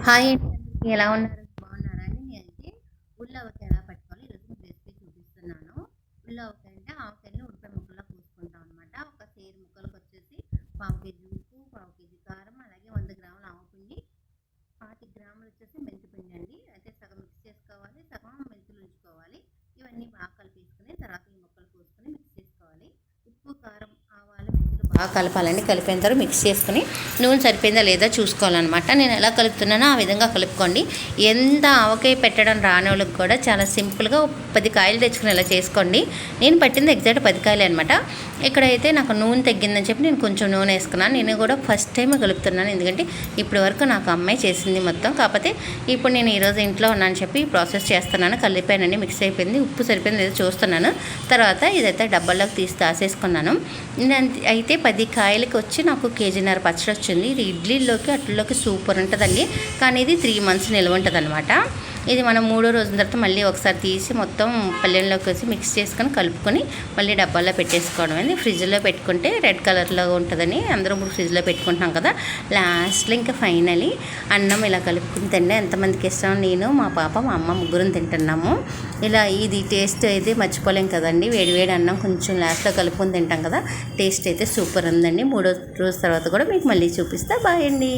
Hi అండి, అందరికీ ఎలా ఉన్నారు? బాగున్నారా అండి? నేనైతే ఉల్లావకాయ ఎలా పట్టుకోవాలి ఈరోజు మీకు రెసిపీ చూపిస్తున్నాను. ఉల్లావకాయ అంటే ఆవకాయని ఉడిపే ముక్కల్లో కోసుకుంటాం అనమాట. ఒక సేరు ముక్కలకు వచ్చేసి పావు కేజీ ఉప్పు, పావు కేజీ కారం, అలాగే 100 గ్రాముల ఆవపిండి, 25 గ్రాములు వచ్చేసి మెంతిపిండి అండి. అయితే సగం మిక్స్ చేసుకోవాలి, సగం మెంతులు ఉంచుకోవాలి. ఇవన్నీ బాగా కలిపేసుకుని తర్వాత ఈ ముక్కలు కోసుకొని మిక్స్ చేసుకోవాలి. ఉప్పు, కారం, ఆవాలు, మెంతులు బాగా కలపాలండి. కలిపిన తర్వాత మిక్స్ చేసుకుని నూనె సరిపోయిందా లేదా చూసుకోవాలన్నమాట. నేను ఎలా కలుపుతున్నానో ఆ విధంగా కలుపుకోండి. ఎంత ఆవకాయ పెట్టడం రాని వాళ్ళకి కూడా చాలా సింపుల్గా 10 కాయలు తెచ్చుకుని ఇలా చేసుకోండి. నేను పట్టింది ఎగ్జాక్ట్ 10 కాయలే అనమాట. ఇక్కడైతే నాకు నూనె తగ్గిందని చెప్పి నేను కొంచెం నూనె వేసుకున్నాను. నేను కూడా ఫస్ట్ టైం కలుపుతున్నాను, ఎందుకంటే ఇప్పటి వరకు నాకు అమ్మాయి చేసింది మొత్తం. కాకపోతే ఇప్పుడు నేను ఈరోజు ఇంట్లో ఉన్నాను చెప్పి ప్రాసెస్ చేస్తున్నాను. కలిపానండి, మిక్స్ అయిపోయింది. ఉప్పు సరిపోయింది లేదో చూస్తున్నాను. తర్వాత ఇదైతే డబ్బాల్లోకి తీసి దాసేసుకున్నాను. అయితే 10 కాయలకి వచ్చి నాకు కేజీన్నర పచ్చడి వచ్చింది. ఇది ఇడ్లీలోకి అట్లలోకి సూపర్ ఉంటుందండి. కానీ ఇది 3 months నిల్వ ఉంటుంది అనమాట. ఇది మనం 3వ రోజు తర్వాత మళ్ళీ ఒకసారి తీసి మొత్తం పల్లెంలోకి వచ్చి మిక్స్ చేసుకొని కలుపుకొని మళ్ళీ డబ్బాల్లో పెట్టేసుకోవడం అండి. ఫ్రిడ్జ్లో పెట్టుకుంటే రెడ్ కలర్లో ఉంటుందని అందరూ ఇప్పుడు ఫ్రిడ్జ్లో పెట్టుకుంటున్నాం కదా. లాస్ట్లో ఇంకా ఫైనలీ అన్నం ఇలా కలుపుకుని తింటే ఎంతమందికి ఇష్టం. నేను, మా పాప, మా అమ్మ ముగ్గురం తింటున్నాము. ఇలా ఇది టేస్ట్ అయితే మర్చిపోలేం కదండి. వేడివేడి అన్నం కొంచెం లాస్ట్లో కలుపుకొని తింటాం కదా. టేస్ట్ అయితే సూపర్ ఉందండి. 3వ రోజు తర్వాత కూడా మీకు మళ్ళీ చూపిస్తా. బాయ్ అండి.